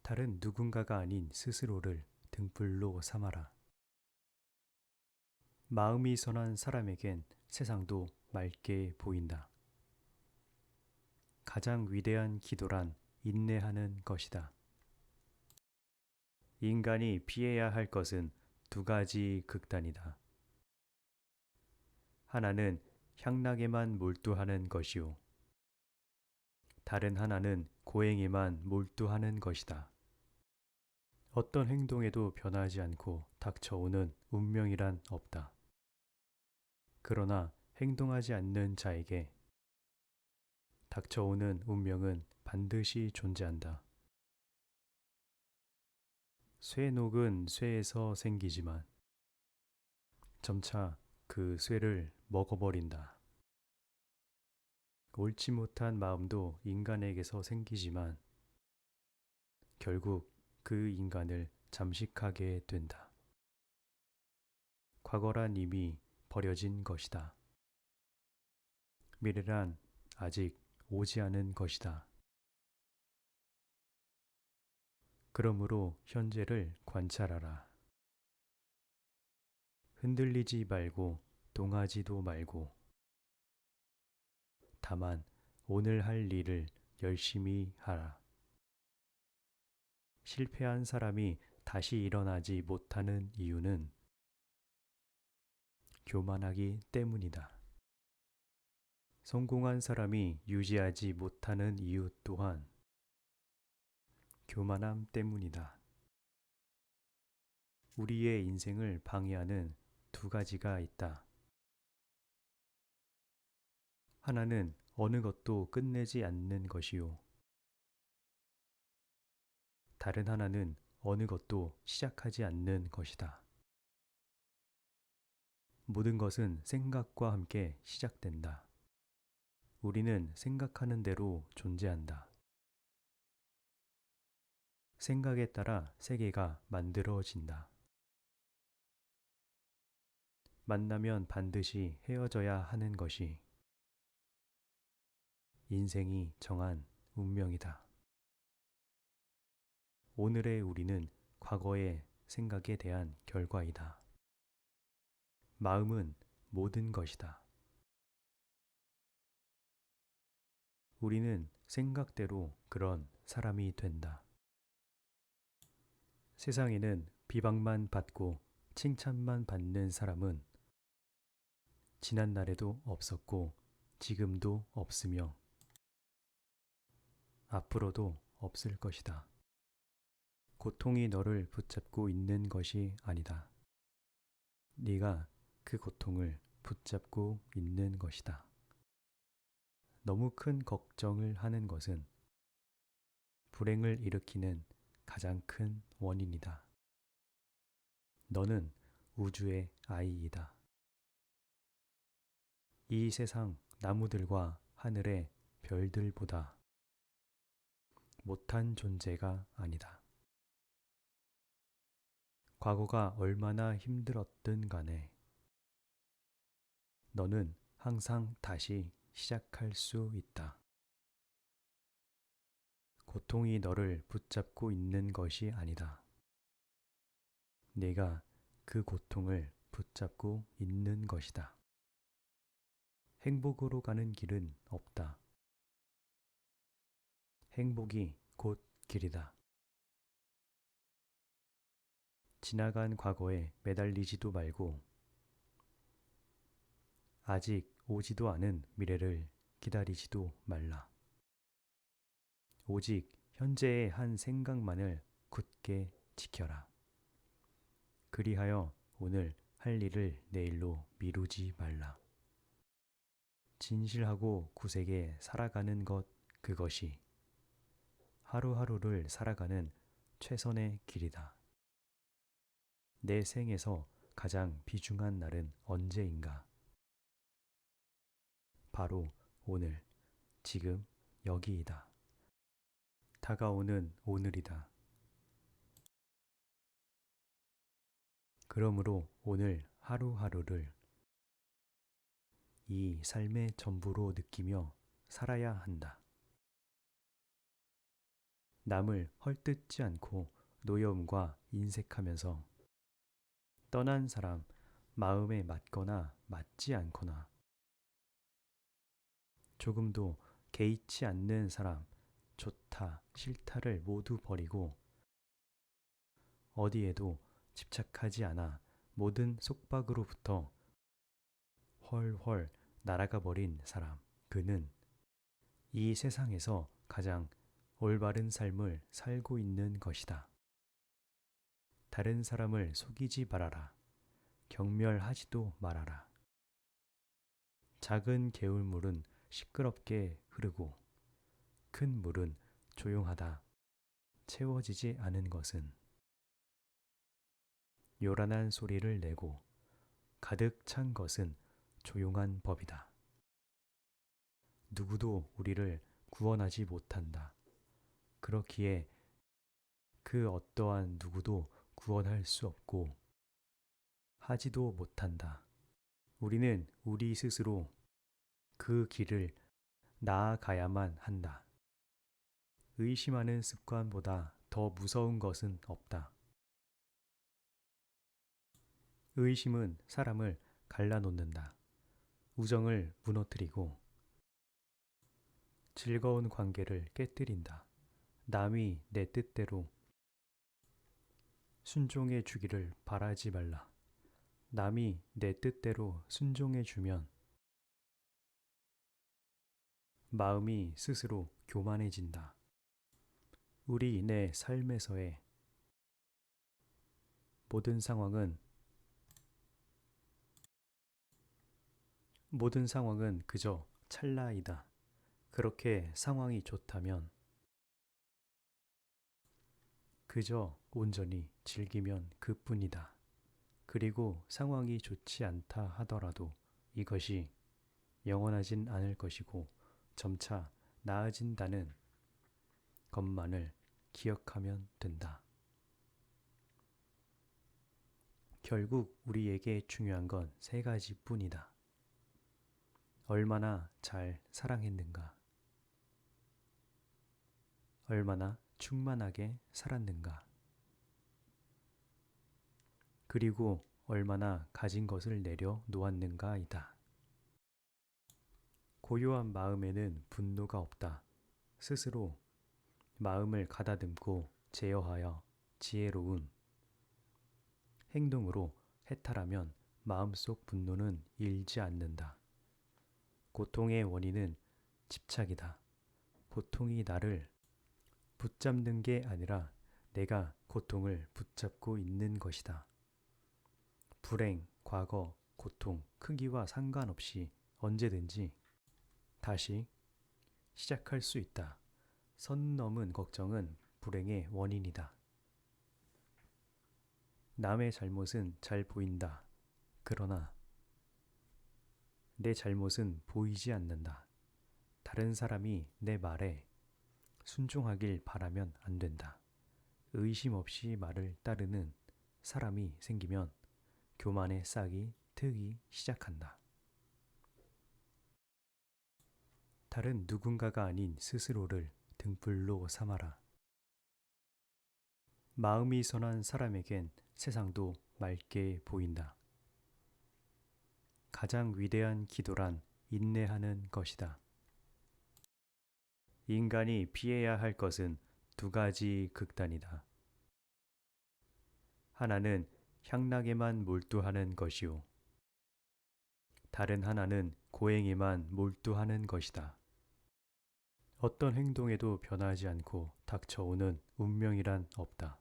다른 누군가가 아닌 스스로를 등불로 삼아라. 마음이 선한 사람에겐 세상도 맑게 보인다. 가장 위대한 기도란 인내하는 것이다. 인간이 피해야 할 것은 두 가지 극단이다. 하나는 향락에만 몰두하는 것이요. 다른 하나는 고행에만 몰두하는 것이다. 어떤 행동에도 변하지 않고 닥쳐오는 운명이란 없다. 그러나 행동하지 않는 자에게 닥쳐오는 운명은 반드시 존재한다. 쇠녹은 쇠에서 생기지만 점차 그 쇠를 먹어버린다. 옳지 못한 마음도 인간에게서 생기지만 결국 그 인간을 잠식하게 된다. 과거란 이미 버려진 것이다. 미래란 아직 오지 않은 것이다. 그러므로 현재를 관찰하라. 흔들리지 말고 동하지도 말고 다만 오늘 할 일을 열심히 하라. 실패한 사람이 다시 일어나지 못하는 이유는 교만하기 때문이다. 성공한 사람이 유지하지 못하는 이유 또한 교만함 때문이다. 우리의 인생을 방해하는 두 가지가 있다. 하나는 어느 것도 끝내지 않는 것이요. 다른 하나는 어느 것도 시작하지 않는 것이다. 모든 것은 생각과 함께 시작된다. 우리는 생각하는 대로 존재한다. 생각에 따라 세계가 만들어진다. 만나면 반드시 헤어져야 하는 것이 인생이 정한 운명이다. 오늘의 우리는 과거의 생각에 대한 결과이다. 마음은 모든 것이다. 우리는 생각대로 그런 사람이 된다. 세상에는 비방만 받고 칭찬만 받는 사람은 지난날에도 없었고 지금도 없으며 앞으로도 없을 것이다. 고통이 너를 붙잡고 있는 것이 아니다. 네가 그 고통을 붙잡고 있는 것이다. 너무 큰 걱정을 하는 것은 불행을 일으키는 가장 큰 원인이다. 너는 우주의 아이이다. 이 세상 나무들과 하늘의 별들보다 못한 존재가 아니다. 과거가 얼마나 힘들었든 간에 너는 항상 다시 시작할 수 있다. 고통이 너를 붙잡고 있는 것이 아니다. 네가 그 고통을 붙잡고 있는 것이다. 행복으로 가는 길은 없다. 행복이 곧 길이다. 지나간 과거에 매달리지도 말고 아직 오지도 않은 미래를 기다리지도 말라. 오직 현재의 한 생각만을 굳게 지켜라. 그리하여 오늘 할 일을 내일로 미루지 말라. 진실하고 구색에 살아가는 것, 그것이 하루하루를 살아가는 최선의 길이다. 내 생에서 가장 비중한 날은 언제인가? 바로 오늘, 지금, 여기이다. 다가오는 오늘이다. 그러므로 오늘 하루하루를 이 삶의 전부로 느끼며 살아야 한다. 남을 헐뜯지 않고 노여움과 인색하면서 떠난 사람 마음에 맞거나 맞지 않거나 조금도 개의치 않는 사람 좋다 싫다를 모두 버리고 어디에도 집착하지 않아 모든 속박으로부터 헐헐 날아가 버린 사람 그는 이 세상에서 가장 올바른 삶을 살고 있는 것이다. 다른 사람을 속이지 말아라. 경멸하지도 말아라. 작은 개울물은 시끄럽게 흐르고 큰 물은 조용하다. 채워지지 않은 것은 요란한 소리를 내고 가득 찬 것은 조용한 법이다. 누구도 우리를 구원하지 못한다. 그렇기에 그 어떠한 누구도 구원할 수 없고 하지도 못한다. 우리는 우리 스스로 그 길을 나아가야만 한다. 의심하는 습관보다 더 무서운 것은 없다. 의심은 사람을 갈라놓는다. 우정을 무너뜨리고 즐거운 관계를 깨뜨린다. 남이 내 뜻대로 순종해 주기를 바라지 말라. 남이 내 뜻대로 순종해 주면 마음이 스스로 교만해진다. 우리 내 삶에서의 모든 상황은 그저 찰나이다. 그렇게 상황이 좋다면 그저 온전히 즐기면 그뿐이다. 그리고 상황이 좋지 않다 하더라도 이것이 영원하진 않을 것이고 점차 나아진다는 것만을 기억하면 된다. 결국 우리에게 중요한 건 세 가지뿐이다. 얼마나 잘 사랑했는가? 얼마나 충만하게 살았는가? 그리고 얼마나 가진 것을 내려 놓았는가이다. 고요한 마음에는 분노가 없다. 스스로 마음을 가다듬고 제어하여 지혜로운 행동으로 해탈하면 마음속 분노는 일지 않는다. 고통의 원인은 집착이다. 고통이 나를 붙잡는 게 아니라 내가 고통을 붙잡고 있는 것이다. 불행, 과거, 고통, 크기와 상관없이 언제든지 다시 시작할 수 있다. 선 넘은 걱정은 불행의 원인이다. 남의 잘못은 잘 보인다. 그러나 내 잘못은 보이지 않는다. 다른 사람이 내 말에 순종하길 바라면 안 된다. 의심 없이 말을 따르는 사람이 생기면 교만의 싹이 트기 시작한다. 다른 누군가가 아닌 스스로를 등불로 삼아라. 마음이 선한 사람에겐 세상도 맑게 보인다. 가장 위대한 기도란 인내하는 것이다. 인간이 피해야 할 것은 두 가지 극단이다. 하나는 향락에만 몰두하는 것이요. 다른 하나는 고행에만 몰두하는 것이다. 어떤 행동에도 변하지 않고 닥쳐오는 운명이란 없다.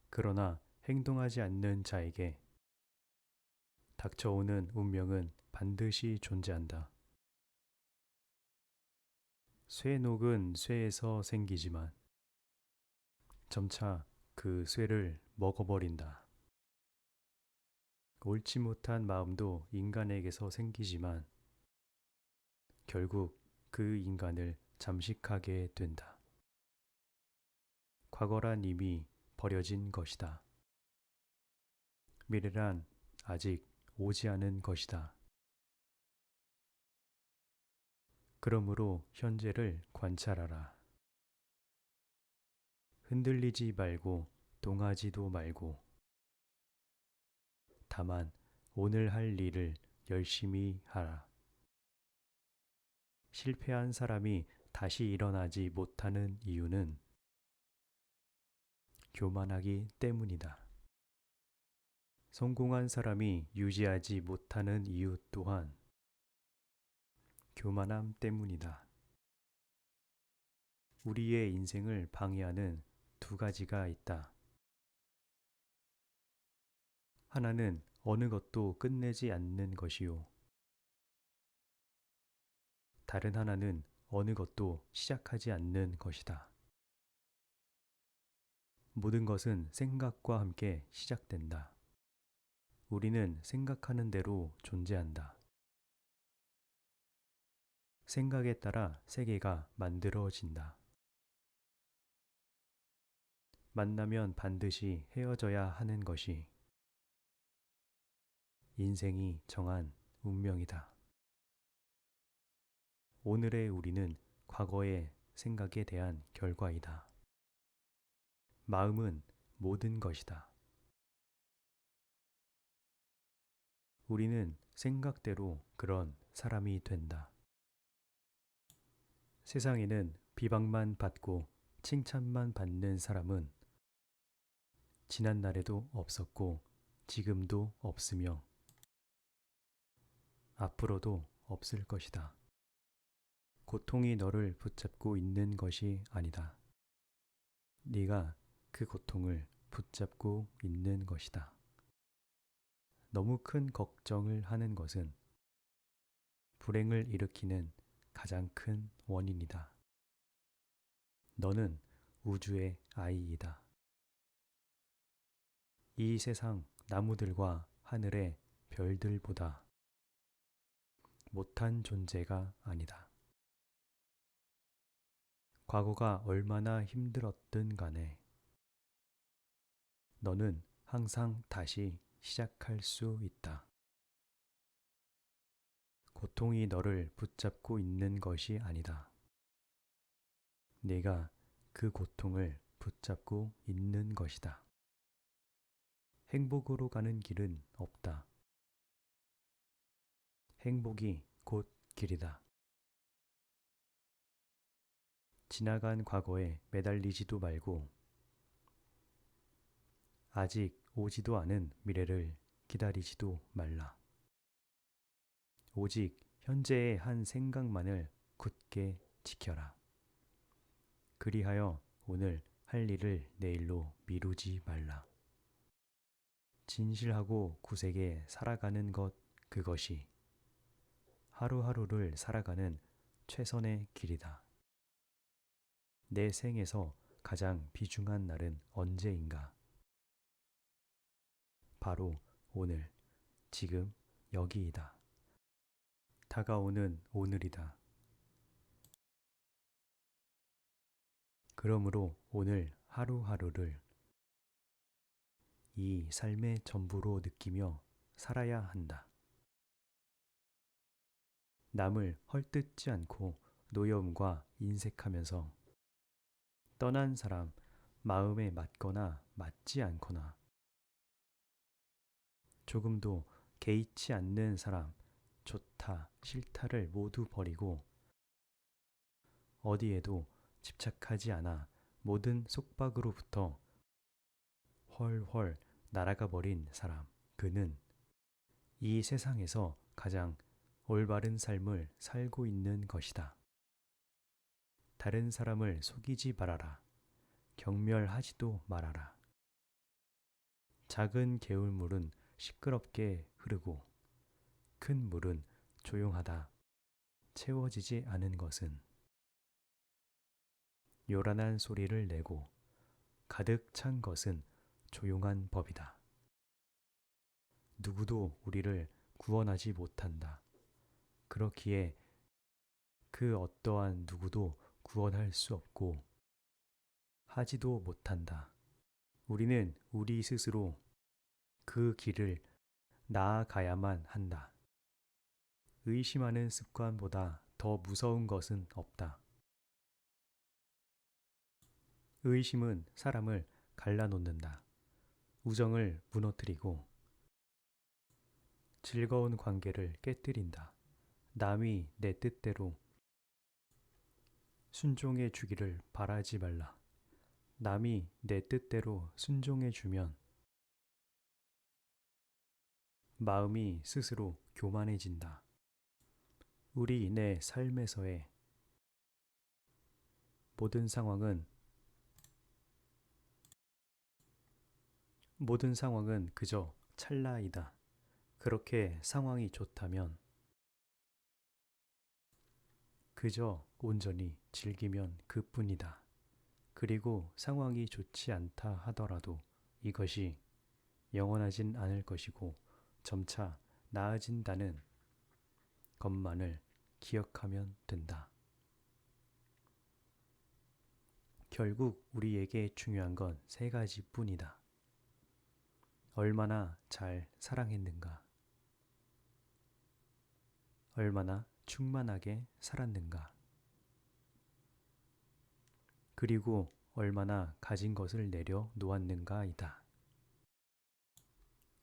그러나 행동하지 않는 자에게 닥쳐오는 운명은 반드시 존재한다. 쇠녹은 쇠에서 생기지만 점차 그 쇠를 먹어버린다. 옳지 못한 마음도 인간에게서 생기지만 결국 그 인간을 잠식하게 된다. 과거란 이미 버려진 것이다. 미래란 아직 오지 않은 것이다. 그러므로 현재를 관찰하라. 흔들리지 말고 동하지도 말고 다만 오늘 할 일을 열심히 하라. 실패한 사람이 다시 일어나지 못하는 이유는 교만하기 때문이다. 성공한 사람이 유지하지 못하는 이유 또한 교만함 때문이다. 우리의 인생을 방해하는 두 가지가 있다. 하나는 어느 것도 끝내지 않는 것이요. 다른 하나는 어느 것도 시작하지 않는 것이다. 모든 것은 생각과 함께 시작된다. 우리는 생각하는 대로 존재한다. 생각에 따라 세계가 만들어진다. 만나면 반드시 헤어져야 하는 것이 인생이 정한 운명이다. 오늘의 우리는 과거의 생각에 대한 결과이다. 마음은 모든 것이다. 우리는 생각대로 그런 사람이 된다. 세상에는 비방만 받고 칭찬만 받는 사람은 지난 날에도 없었고 지금도 없으며 앞으로도 없을 것이다. 고통이 너를 붙잡고 있는 것이 아니다. 네가 그 고통을 붙잡고 있는 것이다. 너무 큰 걱정을 하는 것은 불행을 일으키는 가장 큰 원인이다. 너는 우주의 아이이다. 이 세상 나무들과 하늘의 별들보다 못한 존재가 아니다. 과거가 얼마나 힘들었든 간에 너는 항상 다시 시작할 수 있다. 고통이 너를 붙잡고 있는 것이 아니다. 네가 그 고통을 붙잡고 있는 것이다. 행복으로 가는 길은 없다. 행복이 곧 길이다. 지나간 과거에 매달리지도 말고 아직 오지도 않은 미래를 기다리지도 말라. 오직 현재의 한 생각만을 굳게 지켜라. 그리하여 오늘 할 일을 내일로 미루지 말라. 진실하고 구색에 살아가는 것 그것이 하루하루를 살아가는 최선의 길이다. 내 생에서 가장 비중한 날은 언제인가? 바로 오늘, 지금, 여기이다. 다가오는 오늘이다. 그러므로 오늘 하루하루를 이 삶의 전부로 느끼며 살아야 한다. 남을 헐뜯지 않고 노여움과 인색하면서 떠난 사람 마음에 맞거나 맞지 않거나 조금도 개의치 않는 사람 좋다 싫다를 모두 버리고 어디에도 집착하지 않아 모든 속박으로부터 헐헐 날아가 버린 사람 그는 이 세상에서 가장 올바른 삶을 살고 있는 것이다. 다른 사람을 속이지 말아라. 경멸하지도 말아라. 작은 개울물은 시끄럽게 흐르고 큰 물은 조용하다. 채워지지 않은 것은 요란한 소리를 내고 가득 찬 것은 조용한 법이다. 누구도 우리를 구원하지 못한다. 그렇기에 그 어떠한 누구도 구원할 수 없고 하지도 못한다. 우리는 우리 스스로 그 길을 나아가야만 한다. 의심하는 습관보다 더 무서운 것은 없다. 의심은 사람을 갈라놓는다. 우정을 무너뜨리고 즐거운 관계를 깨뜨린다. 남이 내 뜻대로 순종해 주기를 바라지 말라. 남이 내 뜻대로 순종해 주면 마음이 스스로 교만해진다. 우리 내 삶에서의 모든 상황은 그저 찰나이다. 그렇게 상황이 좋다면 그저 온전히 즐기면 그뿐이다. 그리고 상황이 좋지 않다 하더라도 이것이 영원하진 않을 것이고 점차 나아진다는 것만을 기억하면 된다. 결국 우리에게 중요한 건 세 가지뿐이다. 얼마나 잘 사랑했는가? 얼마나 충만하게 살았는가? 그리고 얼마나 가진 것을 내려놓았는가이다.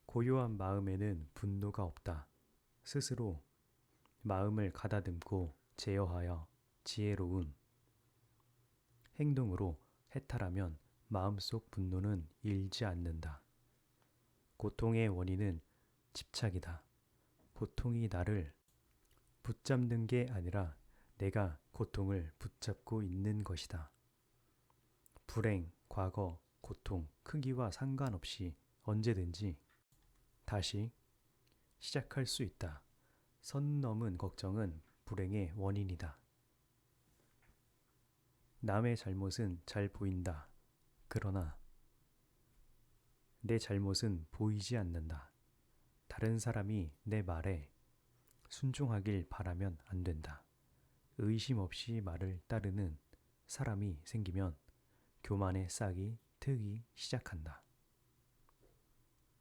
고요한 마음에는 분노가 없다. 스스로 마음을 가다듬고 제어하여 지혜로운 행동으로 해탈하면 마음속 분노는 일지 않는다. 고통의 원인은 집착이다. 고통이 나를 붙잡는 게 아니라 내가 고통을 붙잡고 있는 것이다. 불행, 과거, 고통, 크기와 상관없이 언제든지 다시 시작할 수 있다. 선 넘은 걱정은 불행의 원인이다. 남의 잘못은 잘 보인다. 그러나 내 잘못은 보이지 않는다. 다른 사람이 내 말에 순종하길 바라면 안 된다. 의심 없이 말을 따르는 사람이 생기면 교만의 싹이 트기 시작한다.